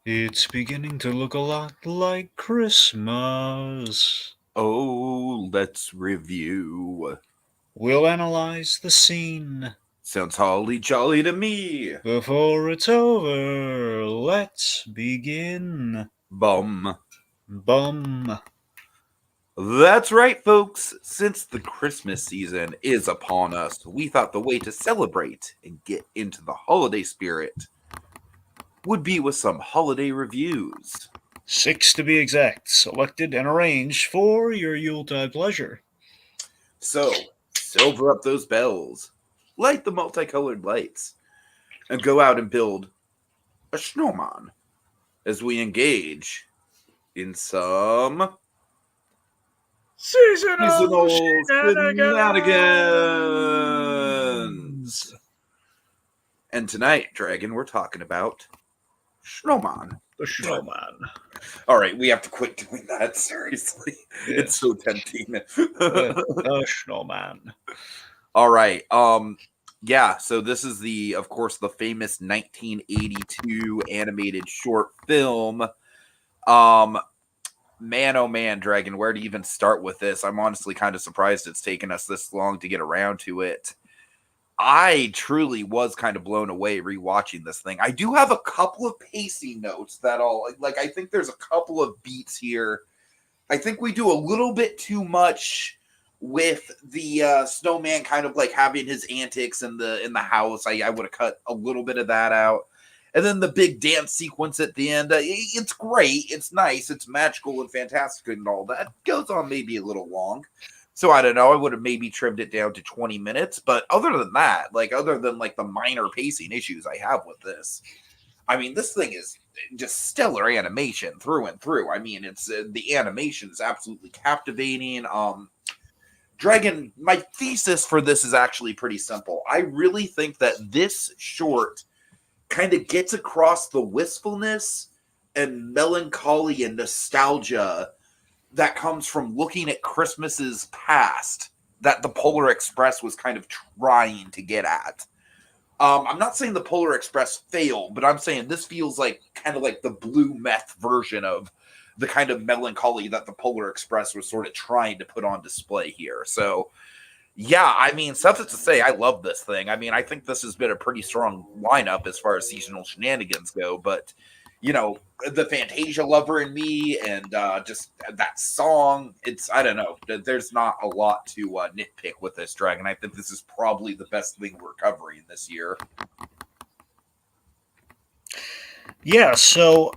It's beginning to look a lot like Christmas. Oh, let's review. We'll analyze the scene. Sounds holly jolly to me. Before it's over, let's begin. Bum. Bum. That's right, folks. Since the Christmas season is upon us, we thought the way to celebrate and get into the holiday spirit would be with some holiday reviews. 6 to be exact, selected and arranged for your Yuletide pleasure. So, silver up those bells, light the multicolored lights, and go out and build a snowman as we engage in some Seasonal seasonal shenanigans! shenanigans. And tonight, Dragon, we're talking about snowman. The snowman. All right, we have to quit doing that. Seriously, it's Yes, so tempting. the snowman. All right. Yeah, so this is of course, the famous 1982 animated short film. Um, Man, oh man, Dragon, where to even start with this? I'm honestly kind of surprised it's taken us this long to get around to it. I truly was kind of blown away rewatching this thing. I do have a couple of pacing notes that I think there's a couple of beats here. I think we do a little bit too much with the snowman kind of like having his antics in the house. I would have cut a little bit of that out. And then the big dance sequence at the end. It's great. It's nice. It's magical and fantastic and all that. Goes on maybe a little long. So I don't know. I would have maybe trimmed it down to 20 minutes. But other than that, other than like the minor pacing issues I have with this, I mean, this thing is just stellar animation through and through. I mean, it's the animation is absolutely captivating. Dragon, my thesis for this is actually pretty simple. I really think that this short kind of gets across the wistfulness and melancholy and nostalgia that comes from looking at Christmases past that the Polar Express was kind of trying to get at. I'm not saying the Polar Express failed, but I'm saying this feels like kind of like the blue meth version of the kind of melancholy that the Polar Express was sort of trying to put on display here. So, yeah, I mean, suffice to say, I love this thing. I mean, I think this has been a pretty strong lineup as far as seasonal shenanigans go, but the Fantasia lover in me and just that song, I don't know, there's not a lot to nitpick with this, Dragon. I think this is probably the best thing we're covering this year. Yeah, so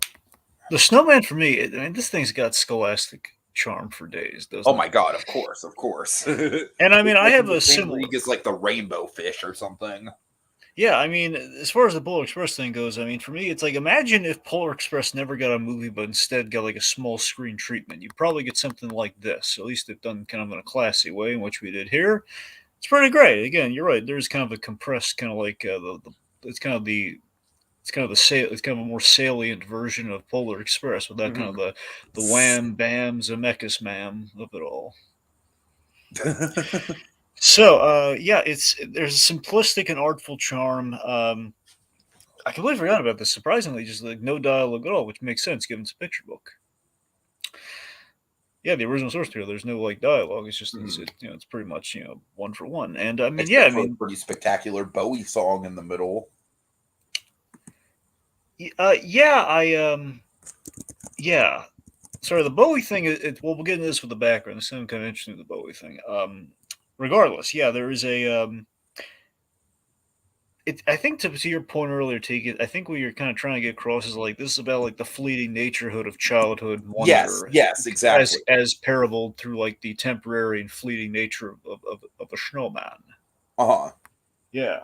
the snowman for me, I mean, this thing's got scholastic charm for days, Oh doesn't my it? god, of course, of course. And I mean, It's I like have in the a same similar. league as like the rainbow fish or something. Yeah, I mean, as far as the Polar Express thing goes, I mean, for me, it's like imagine if Polar Express never got a movie, but instead got like a small screen treatment. You'd probably get something like this. At least if done kind of in a classy way, in which we did here. It's pretty great. Again, you're right. There's kind of a compressed, kind of like it's kind of the it's kind of a more salient version of Polar Express without kind of the wham bam zemeckis ma'am of it all. So yeah, there's a simplistic and artful charm. I completely forgot about this. Surprisingly, just like no dialogue at all, which makes sense given it's a picture book. Yeah, the original source material. There's no like dialogue. It's just it's pretty much one for one. And I mean, yeah, I Except for a mean, pretty spectacular Bowie song in the middle. yeah, yeah. Sorry, the Bowie thing. Well, we'll get into this with the background. This is kind of interesting. The Bowie thing. Regardless, yeah, there is a. I think to your point earlier, Tiki, I think what you're kind of trying to get across is like this is about like the fleeting naturehood of childhood Yes, wonder, yes, as exactly. as parabled through like the temporary and fleeting nature of a snowman. Uh-huh. Yeah.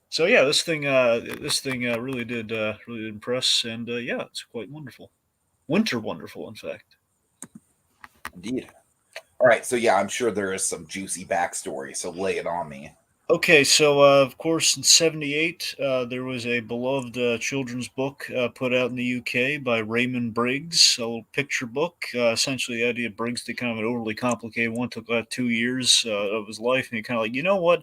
So yeah, this thing really did impress, and yeah, it's quite wonderful, winter wonderful, in fact. Indeed. All right, so yeah, I'm sure there is some juicy backstory, so lay it on me. Okay, so of course, in '78, there was a beloved children's book put out in the UK by Raymond Briggs, a little picture book. Essentially, the idea of Briggs did kind of an overly complicated one, took about 2 years of his life, and he kind of like, you know what?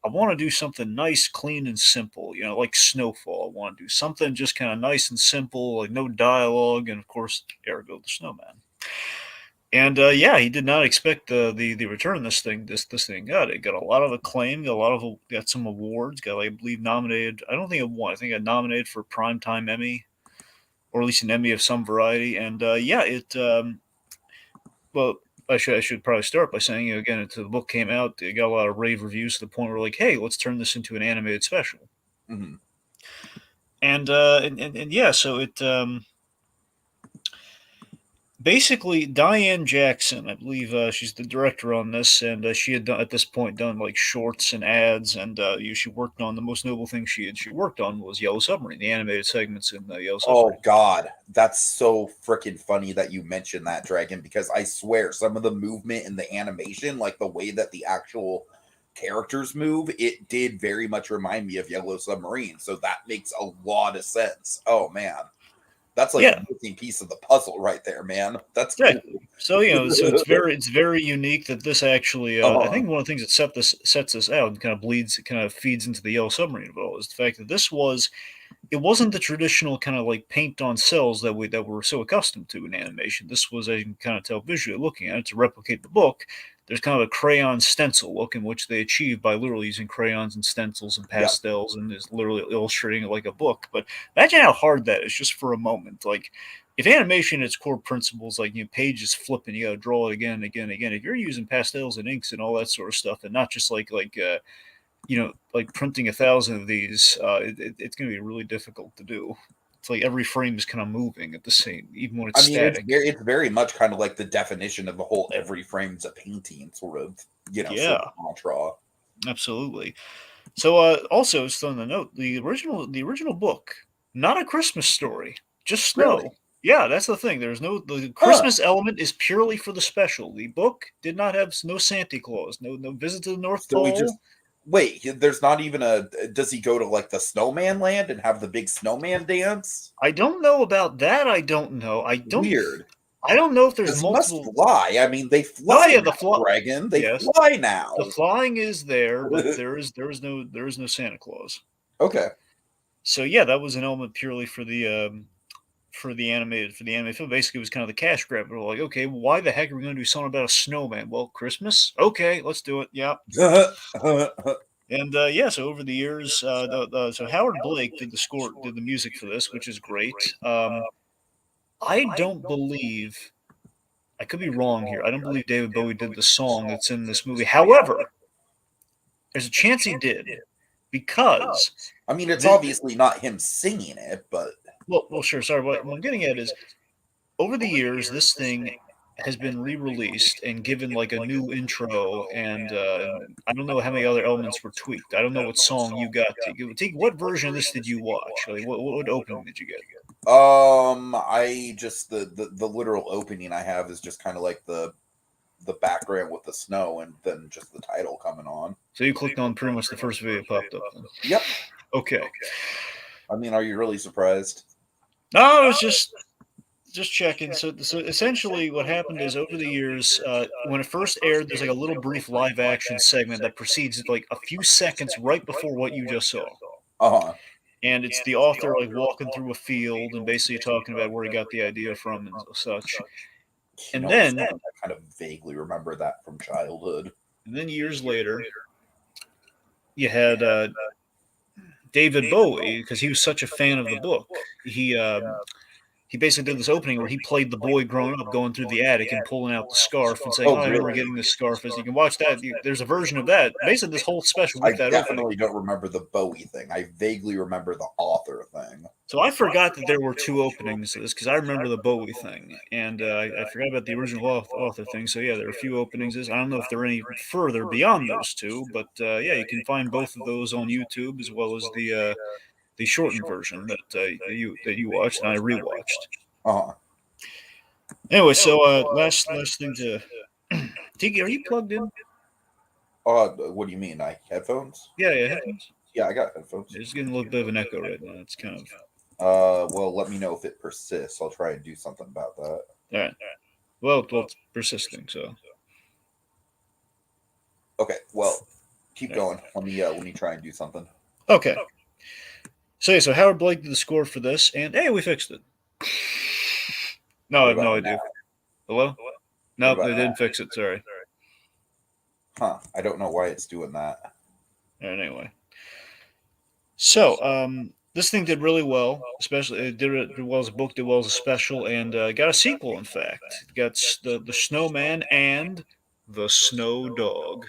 I want to do something nice, clean, and simple. You know, like Snowfall. I want to do something just kind of nice and simple, like no dialogue, and of course, ergo the Snowman. And yeah, he did not expect the return this thing got. It got a lot of acclaim, got some awards, got, like, I believe, nominated. I don't think it won. I think it got nominated for Primetime Emmy, or at least an Emmy of some variety. And yeah, it well, I should probably start by saying, you know, again, until the book came out, it got a lot of rave reviews to the point where, like, hey, let's turn this into an animated special. Mm-hmm. And yeah, so it basically, Diane Jackson, I believe, she's the director on this, and she had done, at this point, done like shorts and ads, and she worked on the most notable thing she worked on was Yellow Submarine, the animated segments in Yellow Oh Submarine. God, that's so freaking funny that you mentioned that, Dragon, because I swear some of the movement and the animation, like the way that the actual characters move, it did very much remind me of Yellow Submarine. So that makes a lot of sense. Oh man. That's like Yeah, a missing piece of the puzzle right there, man. That's yeah. cool. So, you know, so it's very unique that this actually. I Uh-huh. think one of the things that sets this out and kind of feeds into the Yellow Submarine of it all is the fact that it wasn't the traditional kind of like paint on cells that we're so accustomed to in animation. This was, as you can kind of tell visually looking at it, to replicate the book. There's kind of a crayon stencil look in which they achieve by literally using crayons and stencils and Yeah. pastels and is literally illustrating it like a book. But imagine how hard that is just for a moment. Like, if animation, its core principles, like, you know, pages flipping, you got to draw it again and again and again. If you're using pastels and inks and all that sort of stuff, and not just you know, like printing 1,000 of these, it's going to be really difficult to do. It's like every frame is kind of moving at the same, even when I it's mean, static. it's very much kind of like the definition of the whole every frame's a painting sort of, sort Yeah, of mantra. absolutely. So, also, just on the note, the original book, not a Christmas story, just Really? snow. Yeah, that's the thing. The Huh. Christmas element is purely for the special. The book did not have no Santa Claus, no visit to the North So we just Pole. wait, there's not even a does he go to like the snowman land and have the big snowman dance? I don't know about that. I don't know. Weird. I don't know if there's Because he must multiple. fly. I mean, they Oh fly yeah, now, Dragon. They yes, fly now. the flying is there, but there is no Santa Claus. Okay. So yeah, that was an element purely for the animated film. Basically, it was kind of the cash grab. We're like, okay, why the heck are we going to do something about a snowman? Well, Christmas. Okay, let's do it. Yeah. And yeah, so over the years, so Howard Blake did the music for this, which is great. I don't believe I could be wrong here. I don't believe David Bowie did the song that's in this movie. However, there's a chance he did because I mean, it's this, obviously not him singing it, but well, sure. Sorry, what I'm getting at is over the years, this thing has been re-released and given like a new intro, and I don't know how many other elements were tweaked. I don't know what song you got. What version of this did you watch? Like, what opening did you get? I just the literal opening I have is just kind of like the background with the snow and then just the title coming on. So you clicked on pretty much the first video that popped up then. Yep. Okay. I mean, are you really surprised? No, I was just checking. So essentially, what happened is over the years, when it first aired, there's like a little brief live action segment that precedes like a few seconds right before what you just saw, Uh-huh. and it's the author like walking through a field and basically talking about where he got the idea from and such. You And know, it's then, funny, I kind of vaguely remember that from childhood. and then years later, you had David Bowie because he was such a fan of the book. He basically did this opening where he played the boy growing up, going through the attic and pulling out the scarf and saying, Oh, "Oh, I remember really? getting this scarf." As you can watch that, there's a version of that. Basically, this whole special I with that opening. definitely don't remember the Bowie thing. I vaguely remember the author thing. So I forgot that there were two openings to this because I remember the Bowie thing, and I forgot about the original author thing. So yeah, there are a few openings. I don't know if they're any further beyond those two, but yeah, you can find both of those on YouTube as well as the shortened version that you watched and I rewatched. Uh-huh. Anyway, so last thing to Tiki, are you plugged in? What do you mean? Headphones? Yeah, headphones. Yeah, I got headphones. It's getting a little bit of an echo right now. It's kind of Well, let me know if it persists. I'll try and do something about that. all right. Well, it's persisting. So Okay, well, Keep going. Let me try and do something. Okay. So Howard Blake did the score for this, and hey, we fixed it. No, I What have no about idea. Hello? what Nope, about they now? didn't fix it. Sorry. Huh? I don't know why it's doing that. All right, anyway. So, this thing did really well, especially it did well as a book, did well as a special, and got a sequel. In fact, it got the Snowman and the Snow Dog.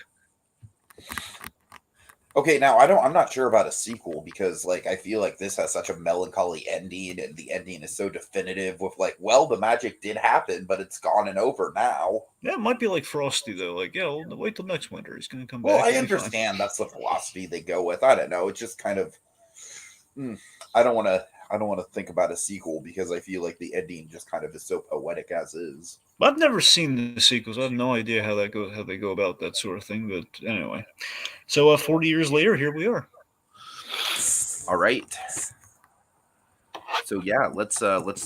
Okay, now I'm not sure about a sequel because like I feel like this has such a melancholy ending, and the ending is so definitive with like, well, the magic did happen, but it's gone and over now. Yeah, it might be like Frosty though. Like, yeah, well, wait till next winter. He's gonna come Well, back. I He'll be fine. understand that's the philosophy they go with. I don't know. It's just kind of I don't want to. I don't want to think about a sequel because I feel like the ending just kind of is so poetic as is. I've never seen the sequels. I have no idea how they go about that sort of thing. But anyway, so 40 years later, here we are. All right. So yeah, let's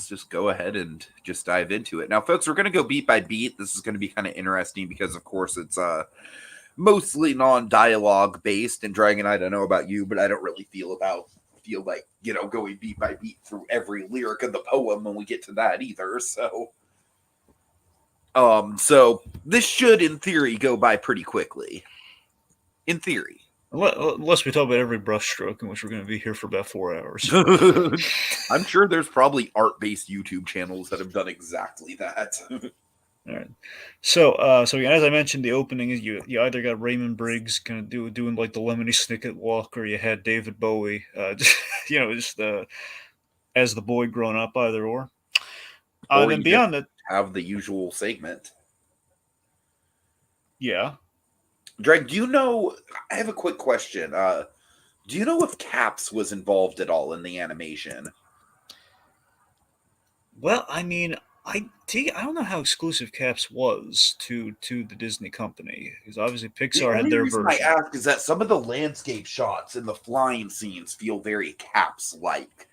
just go ahead and just dive into it. Now, folks, we're gonna go beat by beat. This is gonna be kind of interesting because, of course, it's mostly non-dialogue based. And Dragon, I don't know about you, but I don't really feel like going beat by beat through every lyric of the poem when we get to that either. So this should, in theory, go by pretty quickly. In theory. Unless we talk about every brushstroke, in which we're going to be here for about 4 hours. I'm sure there's probably art-based YouTube channels that have done exactly that. All right. So as I mentioned, the opening is you either got Raymond Briggs kind of doing like the Lemony Snicket walk, or you had David Bowie, just as the boy growing up, either or. Or Then you just beyond that, have the usual segment. yeah. Drake, do you know? I have a quick question. Do you know if Caps was involved at all in the animation? Well, I mean, I don't know how exclusive Caps was to the Disney company, because obviously The Pixar had only their reason I version. ask is that some of the landscape shots and the flying scenes feel very Caps like.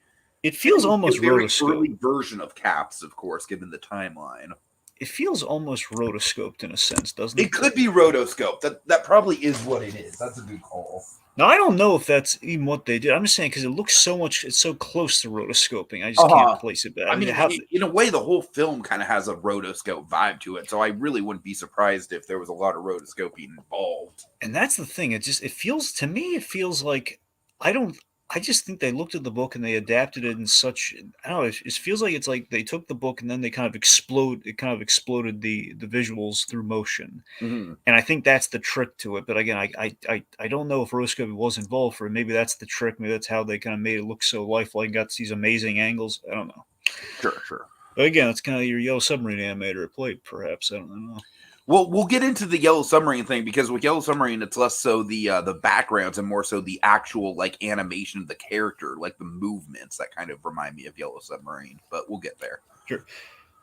It And feels it would be almost a very rotoscope. early version of Caps, of course, given the timeline. It feels almost rotoscoped in a sense, doesn't It it? could be rotoscope. That probably is what it is. That's a good call. Now I don't know if that's even what they did. I'm just saying because it looks so much. It's so close to rotoscoping. I just can't Uh-huh. place it. But I I mean, mean, how? in a way, the whole film kind of has a rotoscope vibe to it, so I really wouldn't be surprised if there was a lot of rotoscoping involved. And that's the thing. It feels to me. It feels like I don't. I just think they looked at the book and they adapted it in such. I don't know. It feels like it's like they took the book and then they kind of explode. It kind of exploded the visuals through motion. Mm-hmm. And I think that's the trick to it. But again, I don't know if rotoscoping was involved for it. Maybe that's the trick. Maybe that's how they kind of made it look so lifelike. Got these amazing angles. I don't know. Sure. But again, it's kind of your Yellow Submarine animator at play, perhaps. I don't know. Well, we'll get into the Yellow Submarine thing because with Yellow Submarine, it's less so the backgrounds and more so the actual like animation of the character, like the movements that kind of remind me of Yellow Submarine. But we'll get there. Sure.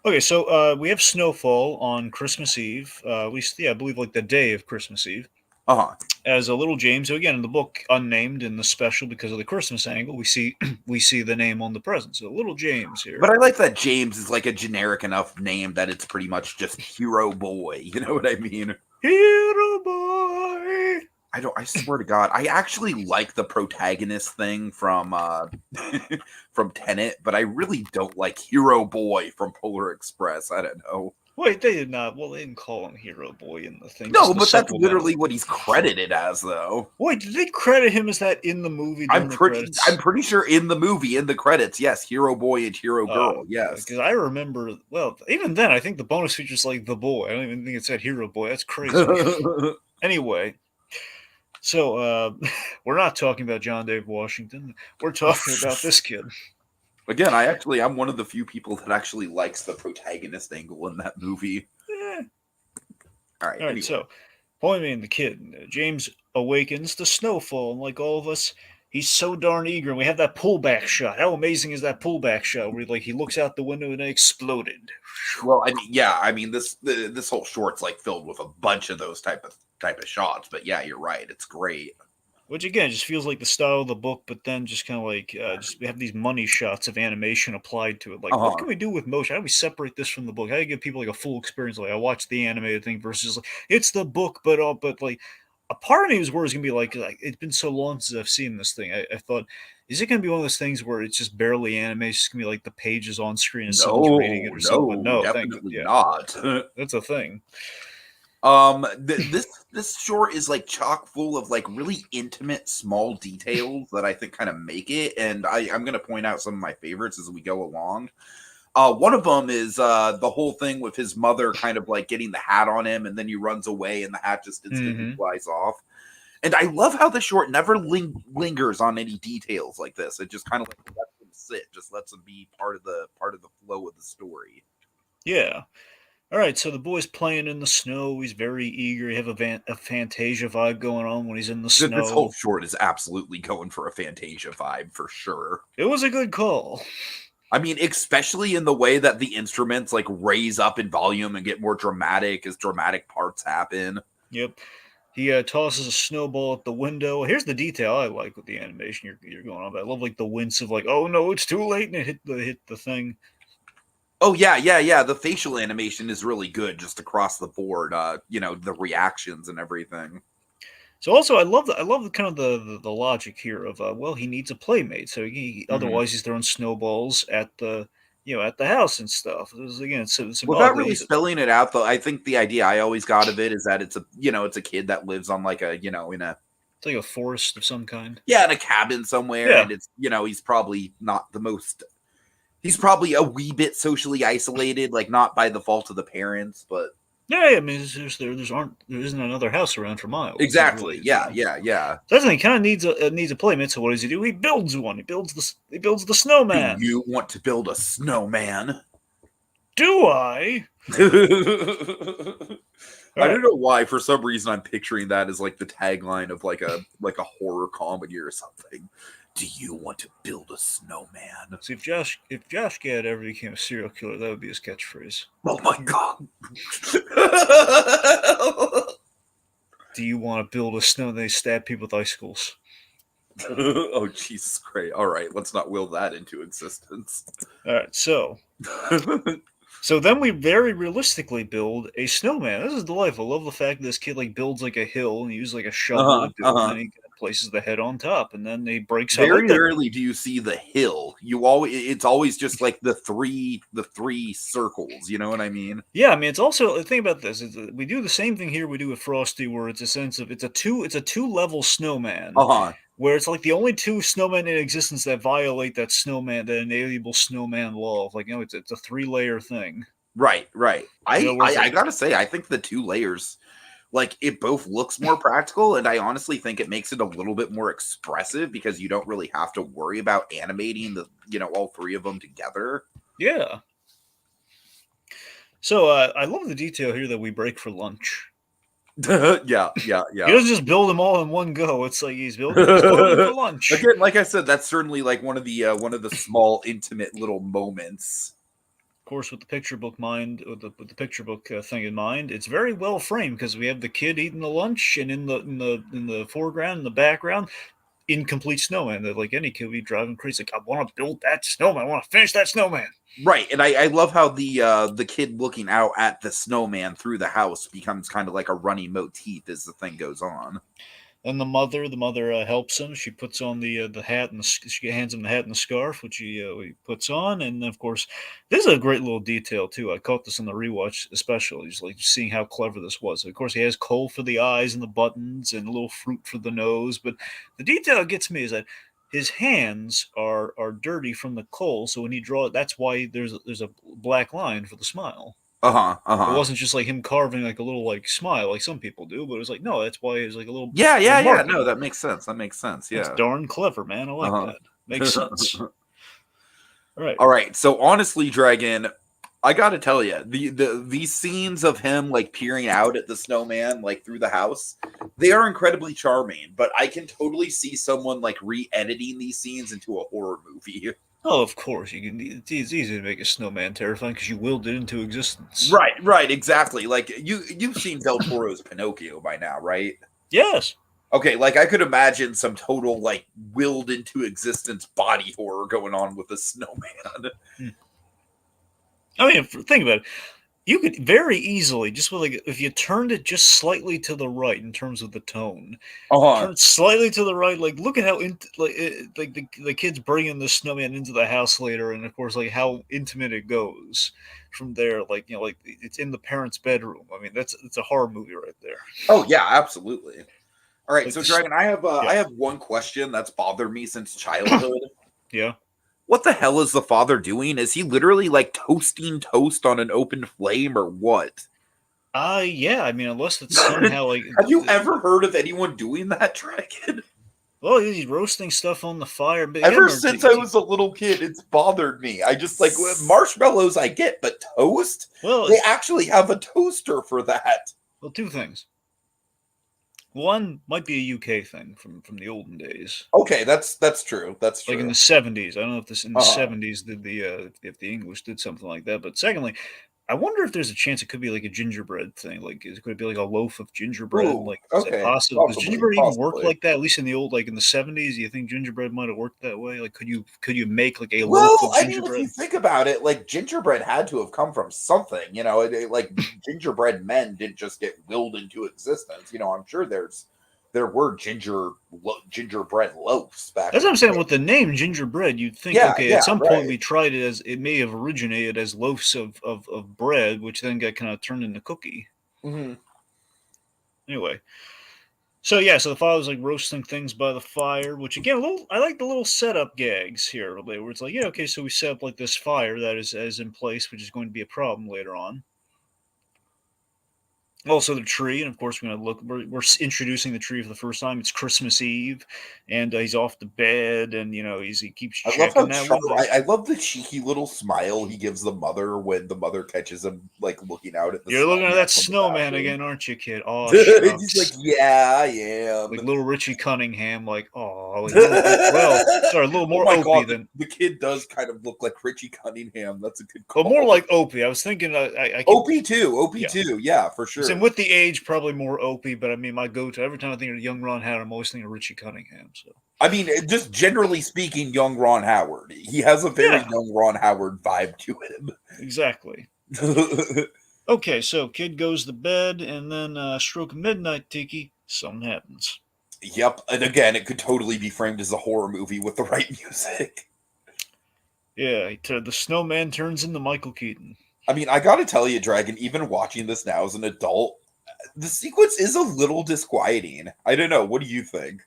Okay, so we have snowfall on Christmas Eve. At least, yeah, I believe like the day of Christmas Eve. Uh-huh. As a little James, who again in the book unnamed in the special because of the Christmas angle, we see we see the name on the present. So little James here. But I like that James is like a generic enough name that it's pretty much just Hero Boy. You know what I mean? Hero boy. I swear to God, I actually like the protagonist thing from from Tenet, but I really don't like Hero Boy from Polar Express. I don't know. Wait, they did not. Well, they didn't call him Hero Boy in the thing. No, just the but that's supplemental. literally what he's credited as, though. Wait, did they credit him as that in the movie during the credits? I'm pretty sure in the movie, in the credits, yes, Hero Boy and Hero Girl, yes. Because I remember, well, even then, I think the bonus feature's like the boy. I don't even think it said Hero Boy. That's crazy. Anyway, so we're not talking about John Dave Washington. We're talking about this kid. Again, I'm one of the few people that actually likes the protagonist angle in that movie. All right. Anyway. So point being the kid, James awakens to snowfall, and like all of us, he's so darn eager. And we have that pullback shot. How amazing is that pullback shot? Where he looks out the window and it exploded. Well, I mean, this whole short's like filled with a bunch of those type of shots. But yeah, you're right. It's great. Which again just feels like the style of the book, but then just kind of like just we have these money shots of animation applied to it. Like, what can we do with motion? How do we separate this from the book? How do you give people like a full experience? Like, I watched the animated thing versus like it's the book, but like a part of me was worried it was gonna be like it's been so long since I've seen this thing. I thought, is it gonna be one of those things where it's just barely animated? It's just gonna be like the pages on screen and someone's reading No, it or something. But no, no, thank definitely yeah, not. that's a thing. This short is like chock full of like really intimate small details that I think kind of make it, and I'm gonna point out some of my favorites as we go along. One of them is the whole thing with his mother kind of like getting the hat on him, and then he runs away, and the hat just instantly Mm-hmm. flies off. And I love how the short never lingers on any details like this. It just kind of like lets them sit, just lets them be part of the flow of the story. Yeah. All right, so the boy's playing in the snow. He's very eager. You have a Fantasia vibe going on when he's in the This whole snow. short is absolutely going for a Fantasia vibe for sure. It was a good call. I mean, especially in the way that the instruments like raise up in volume and get more dramatic as dramatic parts happen. Yep. He tosses a snowball at the window. Here's the detail I like with the animation you're going on about. I love like the wince of like, oh no, it's too late, and it hit the thing. Oh yeah. The facial animation is really good just across the board. The reactions and everything. So also, I love the kind of the logic here of well, he needs a playmate, so Mhm. otherwise he's throwing snowballs at the at the house and stuff. Again, it's Without symbolic that really spelling it out, though, I think the idea I always got of it is that it's a kid that lives on like a in a it's like a forest of some kind. in a cabin somewhere, Yeah, and it's he's probably not the most. He's probably a wee bit socially isolated, like not by the fault of the parents, but yeah. I mean, there isn't another house around for miles. It really exactly, is. yeah, Yeah. yeah, yeah. So that's the thing. He kind of needs a playmate. So what does he do? He builds one. He builds the Do snowman. you want to build a snowman? Do I? All I right. don't know why. For some reason, I'm picturing that as like the tagline of like a horror comedy or something. Do you want to build a snowman? See if Josh Gad ever became a serial killer, that would be his catchphrase. Oh my god! Do you want to build a snow? They stab people with icicles. Oh Jesus Christ! All right, let's not will that into existence. All right. So then we very realistically build a snowman. This is delightful. I love the fact that this kid like builds like a hill and he uses like a shovel to do it, and then he places the head on top, and then he breaks. I like Very that. rarely do you see the hill. It's always just like the three circles. You know what I mean? Yeah, I mean, it's also the thing about this is that we do the same thing here we do with Frosty, where it's a sense of it's a two level snowman, Uh huh. where it's like the only two snowmen in existence that violate that inalienable snowman law. Of like it's a 3-layer thing. Right, right. Whereas I like gotta say, I think the two layers, like it both looks more practical, and I honestly think it makes it a little bit more expressive because you don't really have to worry about animating all three of them together. yeah. So I love the detail here that we break for lunch. Yeah. He doesn't just build them all in one go. It's like he's building them for lunch. Again, like I said, that's certainly like one of the small intimate little moments. Of course, with the picture book with the picture book thing in mind, it's very well framed because we have the kid eating the lunch, and in the foreground, in the background, incomplete snowman. That like any kid would be driving crazy. Like I want to build that snowman. I want to finish that snowman. Right, and I love how the kid looking out at the snowman through the house becomes kind of like a running motif as the thing goes on. And the mother helps him. She puts on the hat and she hands him the hat and the scarf, which he puts on. And of course, this is a great little detail too. I caught this on the rewatch, especially just like seeing how clever this was. Of course, he has coal for the eyes and the buttons, and a little fruit for the nose. But the detail that gets me is that his hands are dirty from the coal. So when he draws, that's why there's a black line for the smile. It Uh-huh. wasn't just like him carving like a little like smile like some people do, but it was like no, that's why it was like a little Yeah. No, marking. that makes sense. That makes sense. That's Yeah. darn clever, man. I like Uh-huh. that. Makes sense. All right. All right. So honestly, Dragon, I got to tell you, these scenes of him like peering out at the snowman like through the house, they are incredibly charming, but I can totally see someone like re-editing these scenes into a horror movie. Oh, of course you can. It's easy to make a snowman terrifying because you willed it into existence. Right, exactly. Like you've seen Del Toro's Pinocchio by now, right? Yes. Okay, like I could imagine some total like willed into existence body horror going on with a snowman. I mean, think about it. You could very easily, just with like, if you turned it just slightly to the right in terms of the tone, Uh-huh. turn it slightly to the right. Like, look at how like the kids bringing the snowman into the house later, and of course, like how intimate it goes from there. Like, like it's in the parents' bedroom. I mean, it's a horror movie right there. Oh yeah, absolutely. All right, Like so this, Dragon, I yeah, have one question that's bothered me since childhood. yeah. What the hell is the father doing? Is he literally like toasting toast on an open flame or what? Yeah. I mean, unless it's somehow like, Have you ever heard of anyone doing that, Dragon? well, he's roasting stuff on the fire. But again, Ever remember, since I was a little kid, it's bothered me. I just like marshmallows I get, but toast? well, They actually have a toaster for that. well, two things. One might be a UK thing from the olden days, Okay, that's true. That's like in true. the 70s. I don't know if this in the Uh-huh. 70s did if the English did something like that. But secondly, I wonder if there's a chance it could be like a gingerbread thing. Like, could it be like a loaf of gingerbread? Ooh, Like, is that okay. possible? Does Possibly, gingerbread even work possibly. like that? At least in the old, like in the 70s, do you think gingerbread might have worked that way? Like, could you make like a loaf Well, of I mean, if you gingerbread? think about it, like gingerbread had to have come from something, like gingerbread men didn't just get willed into existence. I'm sure there were gingerbread loaves back That's in what I'm the saying. day. With the name gingerbread, you'd think, Yeah, okay, at yeah, some point right. we tried it as it may have originated as loaves of bread, which then got kind of turned into cookie. Hmm. Anyway, so yeah, so the father's like roasting things by the fire, which again, I like the little setup gags here, where it's like, yeah, okay, so we set up like this fire that is in place, which is going to be a problem later on. Also, the tree, and of course, we're going to look. We're introducing the tree for the first time. It's Christmas Eve, and he's off to bed, and he keeps I love how checking that window. I love the cheeky little smile he gives the mother when the mother catches him like looking out at the You're looking at snowman that from the snowman bathroom. again, aren't you, kid? Oh He's like, shucks. "Yeah, I am." Like little Richie Cunningham, like, oh, like little. Well, sorry, a little Oh more my Opie god, than. the kid does kind of look like Richie Cunningham. That's a good But more call. like Opie. I was thinking, I keep, OP too, OP yeah. too, yeah, for I'm saying sure. with the age, probably more Opie, but I mean, my go-to every time I think of young Ron Howard, I'm always thinking of Richie Cunningham. So I mean, just generally speaking, young Ron Howard. He has a very yeah, young Ron Howard vibe to exactly. him. Okay, so kid goes to bed, and then stroke of midnight, Tiki, something happens. Yep, and again, it could totally be framed as a horror movie with the right music. Yeah, the snowman turns into Michael Keaton. I mean, I gotta tell you, Dragon, even watching this now as an adult, the sequence is a little disquieting. I don't know. What do you think?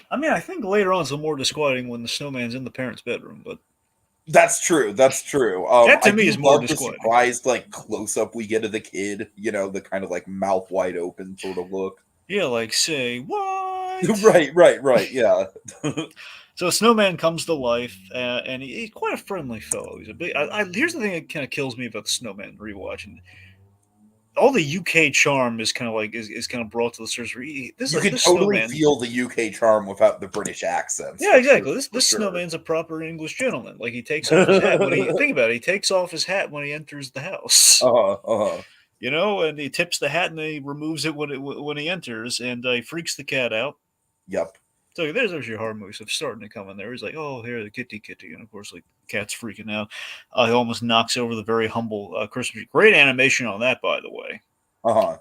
I mean, I think later on it's a little more disquieting when the snowman's in the parents' bedroom, but That's true. That's true. that I to me do is more love the disquieting. surprised like close up we get of the kid. The kind of like mouth wide open sort of look. Yeah, like say what? Right, right, right. Yeah. So Snowman comes to life, and he's quite a friendly fellow. He's a big. Here's the thing that kind of kills me about the Snowman rewatching. All the UK charm is kind of like is kind of brought to the surface. This You can this totally Snowman. feel the UK charm without the British accents Yeah, for sure. exactly. This For this sure. Snowman's a proper English gentleman. Like he takes off his hat when he think about it. He takes off his hat when he enters the house. Uh-huh. Uh-huh. And he tips the hat and he removes it when he enters, and he freaks the cat out. Yep. So there's your horror movie stuff starting to come in there. He's like, "Oh, here the kitty," and of course, like the cat's freaking out. He almost knocks over the very humble Christmas tree. Great animation on that, by the way. Uh-huh.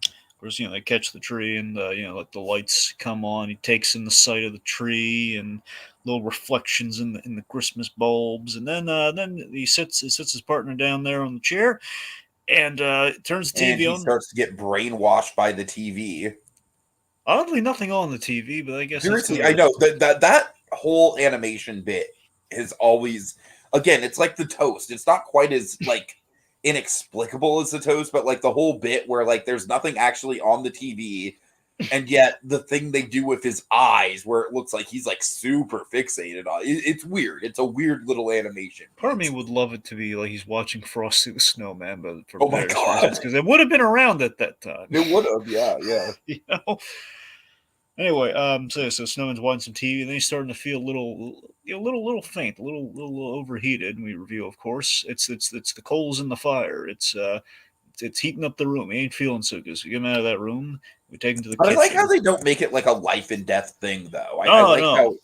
Of course, they catch the tree and let the lights come on. He takes in the sight of the tree and little reflections in the Christmas bulbs, and then he sits his partner down there on the chair and turns the And TV he on. starts to get brainwashed by the TV. Oddly, nothing on the TV, but I guess that's Seriously, kind I of know that whole animation bit is always again, it's like the toast. It's not quite as like inexplicable as the toast, but like the whole bit where like there's nothing actually on the TV, and yet the thing they do with his eyes where it looks like he's like super fixated on it's weird. It's a weird little animation part of me piece. would love it to be like he's watching Frosty the Snowman, but for Oh my various reasons, god. because it would have been around at that time. It would have, yeah, yeah. you know. Anyway, so Snowman's watching some TV, and then he's starting to feel a little faint, a little overheated. And we review, of course, it's the coals in the fire. It's heating up the room. He ain't feeling so good. So we get him out of that room. We take him to the But I like how kitchen. they don't make it like a life and death thing though. Oh no,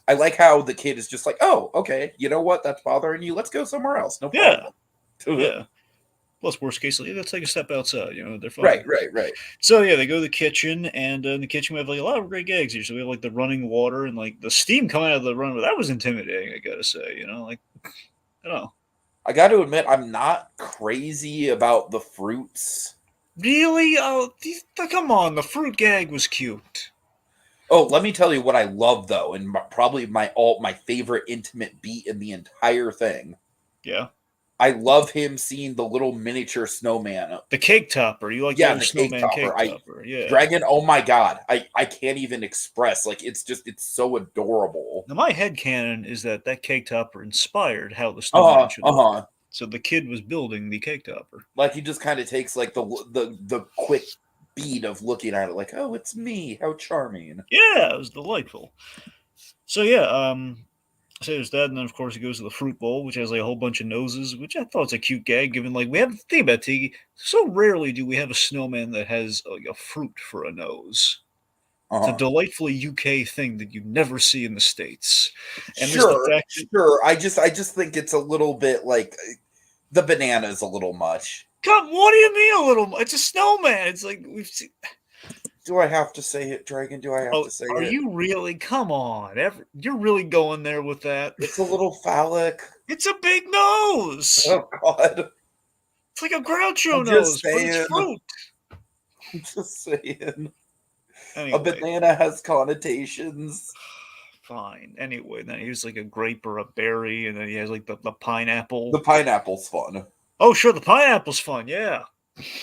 I like how the kid is just like, oh, okay, you know what? That's bothering you. Let's go somewhere else. No yeah, problem. yeah. Plus, worst case, like, let's take a step outside. They're Right, fine. right. So yeah, they go to the kitchen, and in the kitchen we have like a lot of great gags here. So we have like the running water and like the steam coming out of the running. That was intimidating, I gotta say. Like I don't know. I got to admit, I'm not crazy about the fruits. Really? Oh, come on! The fruit gag was cute. Oh, let me tell you what I love though, and probably my favorite intimate beat in the entire thing. Yeah. I love him seeing the little miniature snowman. The cake topper. You like the Yeah, little the cake snowman topper. cake topper? Yeah. Dragon. Oh my god, I can't even express. Like it's so adorable. Now my headcanon is that cake topper inspired how the snowman should look. So the kid was building the cake topper. Like he just kind of takes like the quick beat of looking at it, like, oh, it's me. How charming. Yeah, it was delightful. So yeah, so there's that, and then of course he goes to the fruit bowl, which has like a whole bunch of noses, which I thought was a cute gag. Given like we have the thing about Tiki, so rarely do we have a snowman that has like a fruit for a nose. It's a delightfully UK thing that you never see in the States. And sure. I just think it's a little bit like the banana is a little much. God, what do you mean a little? It's a snowman. It's like we've seen. Do I have to say it, Dragon? Do I have to say it? Are you really? Come on. You're really going there with that? It's a little phallic. It's a big nose. Oh, God. It's like a Groucho nose, but it's fruit. I'm just saying. Anyway. A banana has connotations. Fine. Anyway, then here's like a grape or a berry, and then he has like the pineapple. The pineapple's fun. Oh, sure, the pineapple's fun, yeah.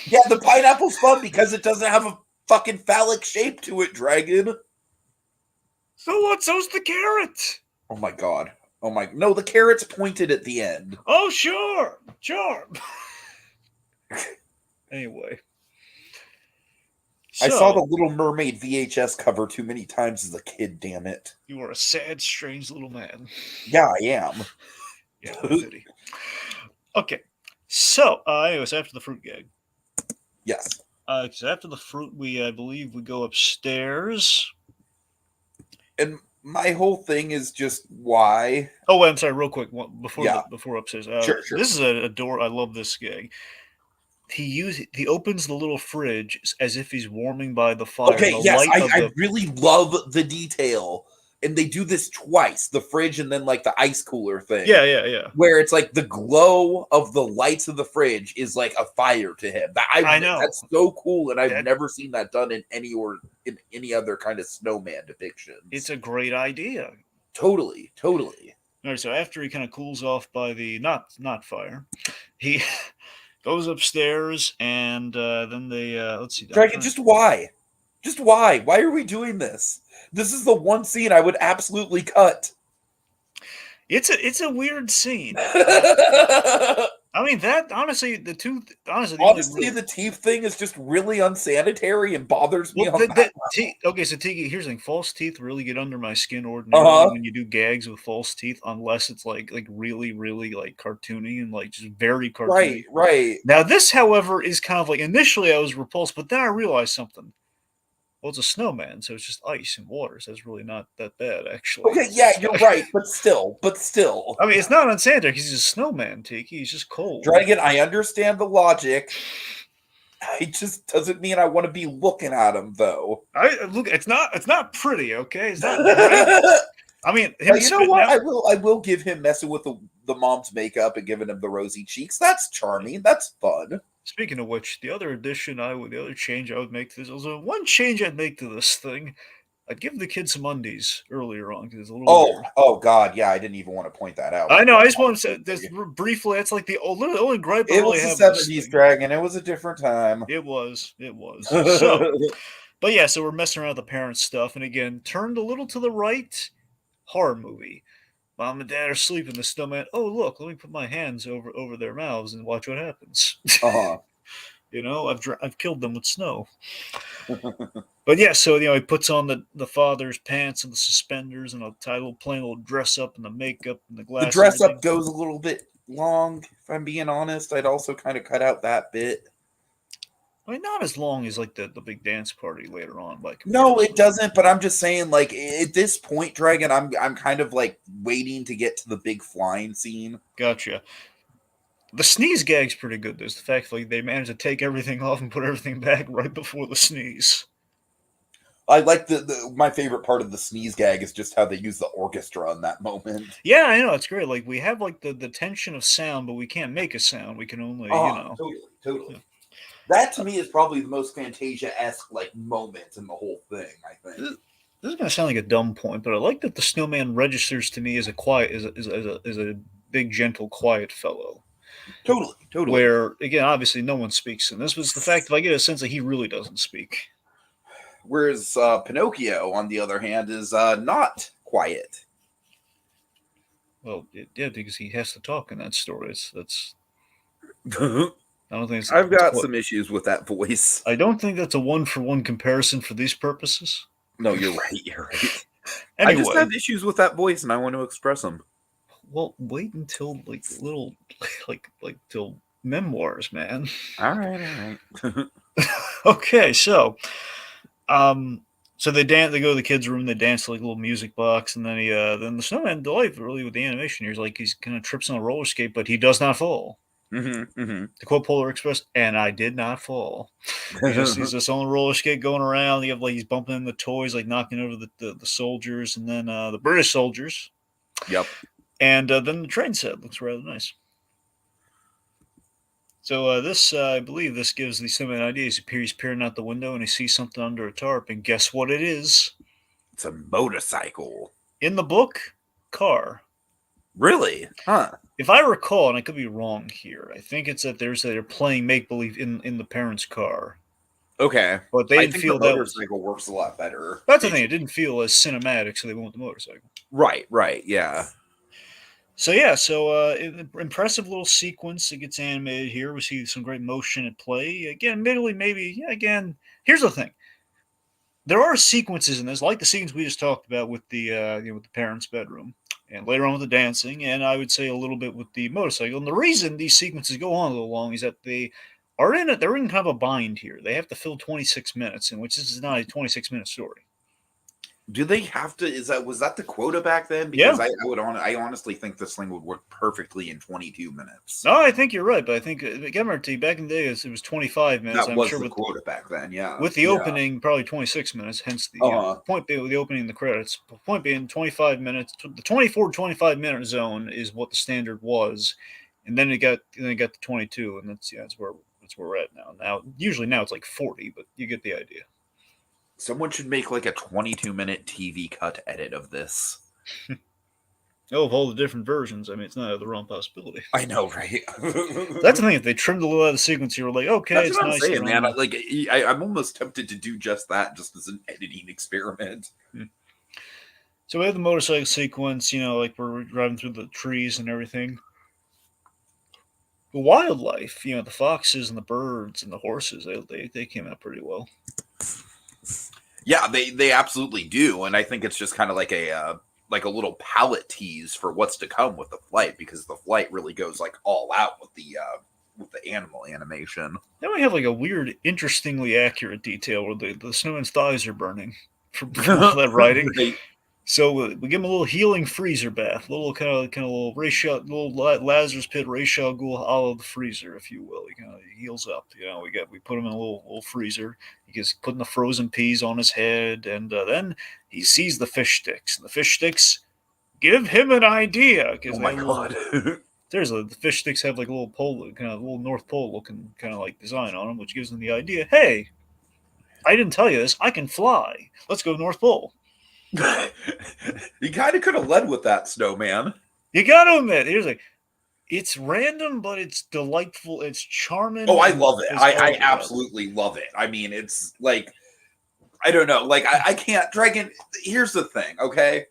Yeah, the pineapple's fun because it doesn't have a fucking phallic shape to it, Dragon. So what? So's the carrot. Oh my god. No, the carrot's pointed at the end. Oh, sure. Anyway. I saw the Little Mermaid VHS cover too many times as a kid, damn it. You are a sad, strange little man. Yeah, I am. Yeah, pity. Okay. So, anyways, after the fruit gag. Yes. So after the fruit, I believe we go upstairs. And my whole thing is just why. Oh, wait, I'm sorry, real quick, before upstairs. Sure. This is a door. I love this gag. He opens the little fridge as if he's warming by the fire. Okay, yes, I really love the detail. And they do this twice, the fridge and then like the ice cooler thing. Yeah. Where it's like the glow of the lights of the fridge is like a fire to him. I know. That's so cool, and I've never seen that done in any other kind of snowman depiction. It's a great idea. Totally. All right, so after he kind of cools off by the not fire, he goes upstairs, and then they let's see. Dragon, just why? Just why? Why are we doing this? This is the one scene I would absolutely cut. It's a weird scene. I mean, that honestly, the teeth thing is just really unsanitary and bothers me. Okay, so Tiki, here's the thing: false teeth really get under my skin ordinarily when you do gags with false teeth, unless it's like really, really like cartoony and like just very cartoony. Right. Now, this, however, is kind of like initially I was repulsed, but then I realized something. Well, it's a snowman, so it's just ice and water, so it's really not that bad, actually. Okay, yeah, you're right, but still. I mean, it's not unsanitary because he's a snowman, Tiki. He's just cold. Dragon, I understand the logic. It just doesn't mean I want to be looking at him, though. Look, it's not pretty, okay? It's not pretty. I mean, you know what? I will give him messing with the mom's makeup and giving him the rosy cheeks. That's charming. That's fun. Speaking of which, the other change I would make to this, one change I'd make to this thing, I'd give the kid some undies earlier on because it's a little weird. Oh God, yeah, I didn't even want to point that out. I know, I just want to say this briefly. That's like the only gripe I really have. It was the 70s, Dragon. It was a different time. It was. So, but yeah, so we're messing around with the parents' stuff, and again, turned a little to the right, horror movie. Mom and Dad are sleeping. The snowman. Oh, look! Let me put my hands over their mouths and watch what happens. I've killed them with snow. But yeah, so he puts on the father's pants and the suspenders and a plain little dress up and the makeup and the glasses. The dress up goes a little bit long. If I'm being honest, I'd also kind of cut out that bit. I mean, not as long as like the big dance party later on. No, it doesn't. But I'm just saying, like at this point, Dragon, I'm kind of like waiting to get to the big flying scene. Gotcha. The sneeze gag's pretty good. There's the fact like they managed to take everything off and put everything back right before the sneeze. I like my favorite part of the sneeze gag is just how they use the orchestra in that moment. Yeah, I know it's great. Like we have like the tension of sound, but we can't make a sound. We can only Totally. Yeah. That to me is probably the most Fantasia-esque like moment in the whole thing. I think. This is gonna sound like a dumb point, but I like that the snowman registers to me as a quiet, as a big, gentle, quiet fellow. Totally. Where again, obviously, no one speaks, and this was the fact that I get a sense that he really doesn't speak. Whereas Pinocchio, on the other hand, is not quiet. Well, yeah, because he has to talk in that story. That's. I don't think it's. I've got some issues with that voice. I don't think that's a one-for-one comparison for these purposes. No, you're right. Anyway, I just have issues with that voice, and I want to express them. Well, wait until like little, like till memoirs, man. All right. Okay, so, so they dance. They go to the kids' room. They dance to like a little music box, and then then the snowman delight really with the animation. He's like he's kind of trips on a roller skate, but he does not fall. To quote Polar Express, and I did not fall. He's just on the roller skate going around. You have like he's bumping into the toys, like knocking over the soldiers, and then the British soldiers. Yep. And then the train set looks rather nice. So this, I believe, this gives the snowman an idea. He's peering out the window and he sees something under a tarp, and guess what it is? It's a motorcycle. In the book, car. Really? Huh. If I recall, and I could be wrong here, I think it's that they're playing make believe in the parents' car. Okay, but they didn't feel the that motorcycle works a lot better. That's the thing; it didn't feel as cinematic, so they went with the motorcycle. Right, yeah. So impressive little sequence. It gets animated here. We see some great motion at play. Again, admittedly, maybe again. Here's the thing: there are sequences in this, like the scenes we just talked about with the with the parents' bedroom, and later on with the dancing, and I would say a little bit with the motorcycle. And the reason these sequences go on a little long is that they're in kind of a bind here. They have to fill 26 minutes, in which this is not a 26-minute story. Do they have to? Was that the quota back then? Because yeah. I honestly think this thing would work perfectly in 22 minutes. No, I think you're right, but I think back in the day it was 25 minutes. That was the quota back then, yeah. With the opening, probably 26 minutes. Hence the point being with the opening, the credits. The point being 25 minutes. The 24 to 25 minute zone is what the standard was, and then it got to 22, and that's where we're at now. Now usually it's like 40, but you get the idea. Someone should make like a 22-minute TV cut edit of this. Of all the different versions, I mean, it's not out of the wrong possibility. I know, right? That's the thing. If they trimmed a little out of the sequence, you were like, okay, that's it's what nice. I'm saying, man. I'm almost tempted to do just that, just as an editing experiment. So we have the motorcycle sequence, like we're driving through the trees and everything. The wildlife, the foxes and the birds and the horses, they came out pretty well. Yeah, they absolutely do, and I think it's just kind of like a little palette tease for what's to come with the flight, because the flight really goes like all out with the animal animation. Then we have like a weird, interestingly accurate detail where the snowman's thighs are burning from all that writing. Right. So we give him a little healing freezer bath, a little kind of little little Lazarus Pit Rachel Ghoul all the freezer, if you will. He kind of heals up. We put him in a little freezer. He gets putting the frozen peas on his head, and then he sees the fish sticks. And the fish sticks give him an idea. Oh my god! The fish sticks have like a little pole, kind of a little North Pole looking kind of like design on them, which gives them the idea. Hey, I didn't tell you this. I can fly. Let's go North Pole. You kind of could have led with that, Snowman. You got to admit, it's random, but it's delightful. It's charming. Oh, I love it. I absolutely love it. I mean, it's like, I don't know. Like, I can't. Dragon, here's the thing, okay?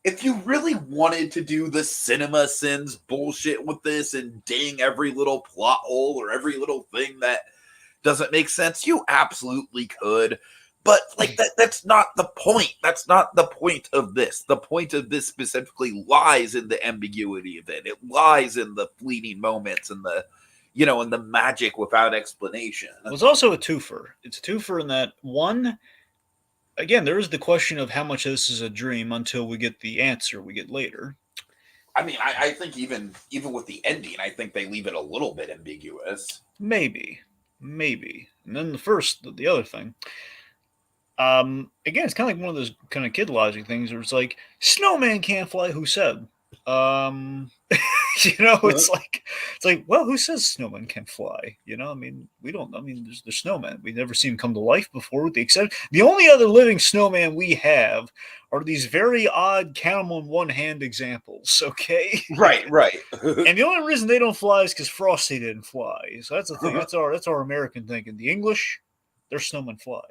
If you really wanted to do the cinema sins bullshit with this and ding every little plot hole or every little thing that doesn't make sense, you absolutely could. But like that's not the point. That's not the point of this. The point of this specifically lies in the ambiguity of it. It lies in the fleeting moments and and the magic without explanation. It was also a twofer. It's a twofer in that one, again, there is the question of how much of this is a dream until we get the answer we get later. I mean, I think even with the ending, I think they leave it a little bit ambiguous. Maybe. And then the other thing. Again, it's kind of like one of those kind of kid logic things where it's like, Snowman can't fly. Who said? It's like, well, who says snowmen can fly? I mean, we don't. I mean, there's snowmen. We've never seen them come to life before. With the only other living snowman we have are these very odd count 'em on one hand examples. Okay, Right. and the only reason they don't fly is because Frosty didn't fly. So that's the thing. That's our American thinking. The English, their snowmen fly.